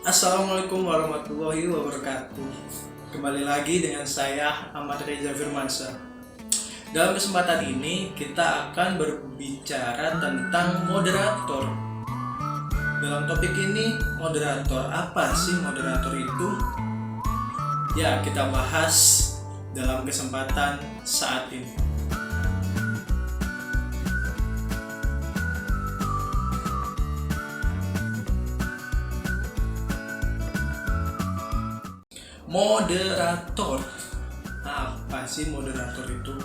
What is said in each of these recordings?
Assalamualaikum warahmatullahi wabarakatuh. Kembali lagi dengan saya Ahmad Reza Firmansyah. Dalam kesempatan ini kita akan berbicara tentang moderator. Dalam topik ini, moderator, apa sih moderator itu? Ya, kita bahas dalam kesempatan saat ini. Moderator. Apa sih moderator itu?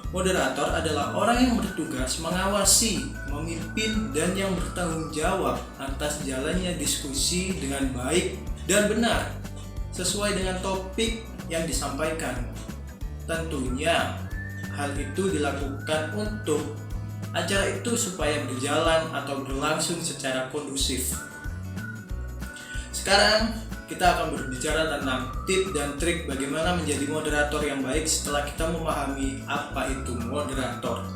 Moderator adalah orang yang bertugas mengawasi, memimpin, dan yang bertanggung jawab atas jalannya diskusi dengan baik dan benar sesuai dengan topik yang disampaikan. Tentunya hal itu dilakukan untuk acara itu supaya berjalan atau berlangsung secara kondusif. Sekarang kita akan berbicara tentang tips dan trik bagaimana menjadi moderator yang baik setelah kita memahami apa itu moderator.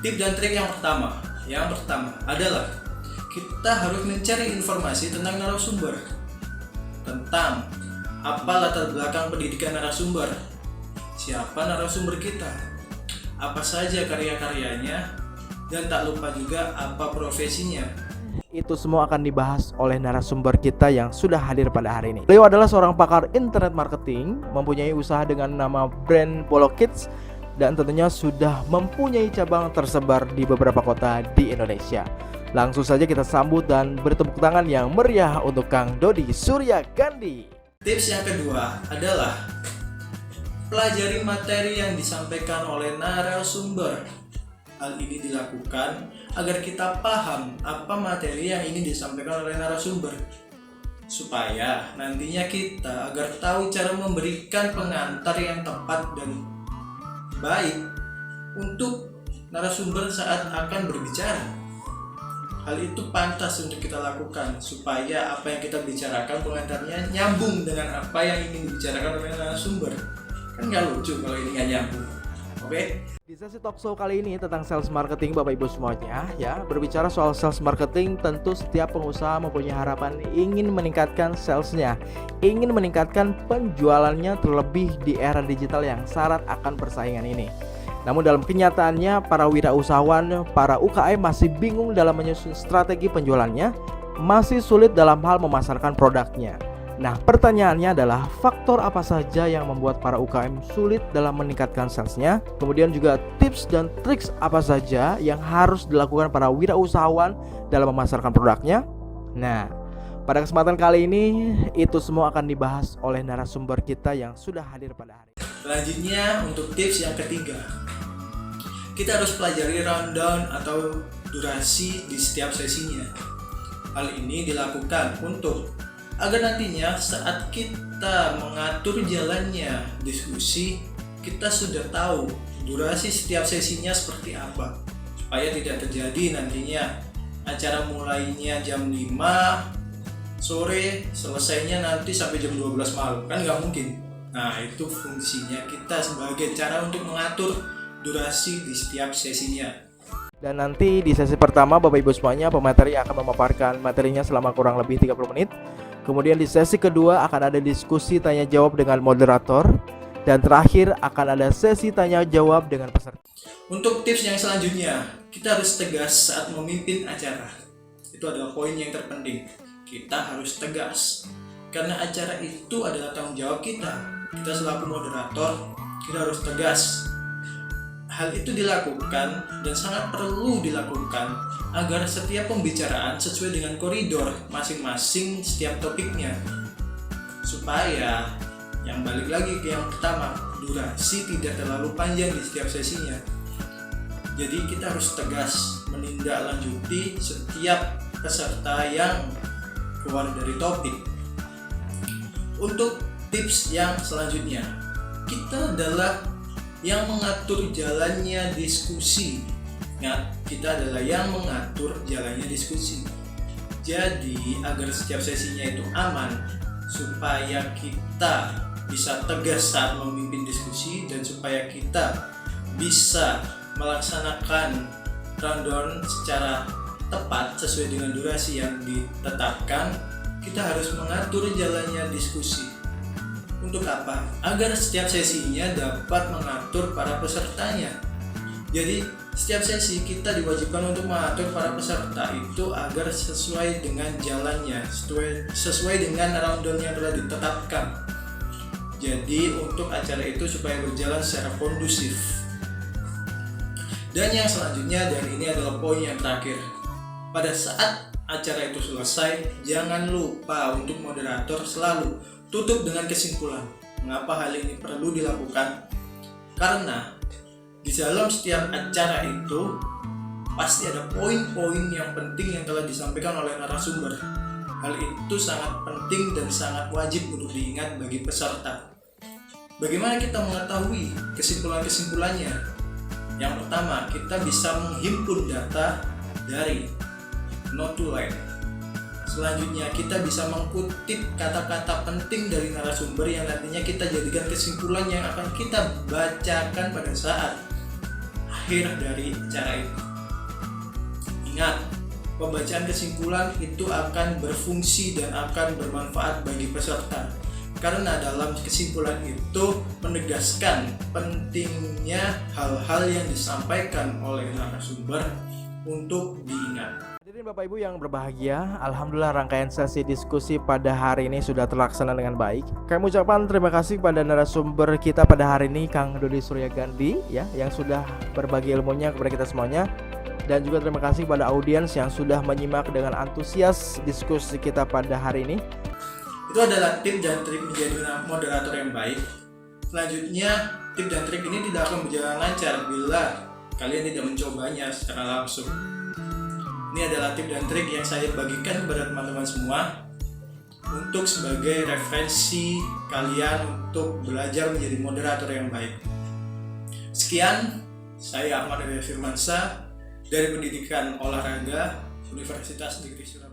Tips dan trik yang pertama adalah kita harus mencari informasi tentang narasumber, tentang apa latar belakang pendidikan narasumber, siapa narasumber kita, apa saja karya-karyanya, dan tak lupa juga apa profesinya. Itu semua akan dibahas oleh narasumber kita yang sudah hadir pada hari ini. Beliau adalah seorang pakar internet marketing, mempunyai usaha dengan nama brand Polo Kids, dan tentunya sudah mempunyai cabang tersebar di beberapa kota di Indonesia. Langsung saja kita sambut dan beri tepuk tangan yang meriah untuk Kang Dodi Surya Gandhi. Tips yang kedua adalah pelajari materi yang disampaikan oleh narasumber. Hal ini dilakukan agar kita paham apa materi yang ingin disampaikan oleh narasumber, supaya nantinya kita agar tahu cara memberikan pengantar yang tepat dan baik untuk narasumber saat akan berbicara. Hal itu pantas untuk kita lakukan supaya apa yang kita bicarakan pengantarnya nyambung dengan apa yang ingin dibicarakan oleh narasumber. Kan nggak lucu kalau ini nggak nyambung. Oke? Di sesi talk show kali ini tentang sales marketing, Bapak Ibu semuanya, ya, berbicara soal sales marketing, tentu setiap pengusaha mempunyai harapan ingin meningkatkan salesnya, ingin meningkatkan penjualannya, terlebih di era digital yang syarat akan persaingan ini. Namun dalam kenyataannya, para wirausahawan, para UKM masih bingung dalam menyusun strategi penjualannya, masih sulit dalam hal memasarkan produknya. Nah, pertanyaannya adalah faktor apa saja yang membuat para UKM sulit dalam meningkatkan salesnya? Kemudian juga tips dan triks apa saja yang harus dilakukan para wirausahawan dalam memasarkan produknya? Nah, pada kesempatan kali ini itu semua akan dibahas oleh narasumber kita yang sudah hadir pada hari ini. Selanjutnya untuk tips yang ketiga, kita harus pelajari rundown atau durasi di setiap sesinya. Hal ini dilakukan untuk agar nantinya saat kita mengatur jalannya diskusi, kita sudah tahu durasi setiap sesinya seperti apa, supaya tidak terjadi nantinya acara mulainya jam 5 sore, selesainya nanti sampai jam 12 malam, kan nggak mungkin. Nah, itu fungsinya kita sebagai cara untuk mengatur durasi di setiap sesinya. Dan nanti di sesi pertama Bapak Ibu semuanya, pemateri akan memaparkan materinya selama kurang lebih 30 menit. Kemudian di sesi kedua akan ada diskusi tanya jawab dengan moderator, dan terakhir akan ada sesi tanya jawab dengan peserta. Untuk tips yang selanjutnya, kita harus tegas saat memimpin acara. Itu adalah poin yang terpenting. Kita harus tegas karena acara itu adalah tanggung jawab kita. Kita selaku moderator, kita harus tegas. Hal itu dilakukan dan sangat perlu dilakukan agar setiap pembicaraan sesuai dengan koridor masing-masing setiap topiknya, supaya yang balik lagi ke yang pertama, durasi tidak terlalu panjang di setiap sesinya. Jadi kita harus tegas menindaklanjuti setiap peserta yang keluar dari topik. Untuk tips yang selanjutnya, kita adalah yang mengatur jalannya diskusi. Nah, kita adalah yang mengatur jalannya diskusi. Jadi, agar setiap sesinya itu aman, supaya kita bisa tegas saat memimpin diskusi, dan supaya kita bisa melaksanakan rundown secara tepat sesuai dengan durasi yang ditetapkan, kita harus mengatur jalannya diskusi. Untuk apa? Agar setiap sesinya dapat mengatur para pesertanya. Jadi setiap sesi kita diwajibkan untuk mengatur para peserta itu agar sesuai dengan jalannya, sesuai dengan rundown yang telah ditetapkan. Jadi untuk acara itu supaya berjalan secara kondusif. Dan yang selanjutnya, dan ini adalah poin yang terakhir, pada saat acara itu selesai, jangan lupa untuk moderator selalu tutup dengan kesimpulan. Mengapa hal ini perlu dilakukan? Karena di dalam setiap acara itu pasti ada poin-poin yang penting yang telah disampaikan oleh narasumber. Hal itu sangat penting dan sangat wajib untuk diingat bagi peserta. Bagaimana kita mengetahui kesimpulan-kesimpulannya? Yang pertama, kita bisa menghimpun data dari Note to Line. Selanjutnya, kita bisa mengutip kata-kata penting dari narasumber yang nantinya kita jadikan kesimpulan yang akan kita bacakan pada saat akhir dari acara itu. Ingat, pembacaan kesimpulan itu akan berfungsi dan akan bermanfaat bagi peserta. Karena dalam kesimpulan itu menegaskan pentingnya hal-hal yang disampaikan oleh narasumber untuk diingat. Hadirin Bapak Ibu yang berbahagia, alhamdulillah rangkaian sesi diskusi pada hari ini sudah terlaksana dengan baik. Kami ucapkan terima kasih kepada narasumber kita pada hari ini, Kang Dodi Suryagandhi ya, yang sudah berbagi ilmunya kepada kita semuanya. Dan juga terima kasih kepada audiens yang sudah menyimak dengan antusias diskusi kita pada hari ini. Itu adalah tip dan trik menjadi moderator yang baik. Selanjutnya, tip dan trik ini tidak akan berjalan lancar bila kalian tidak mencobanya secara langsung. Ini adalah tip dan trik yang saya bagikan kepada teman-teman semua untuk sebagai referensi kalian untuk belajar menjadi moderator yang baik. Sekian, saya Ahmad Firmansyah dari Pendidikan Olahraga Universitas Negeri Surabaya.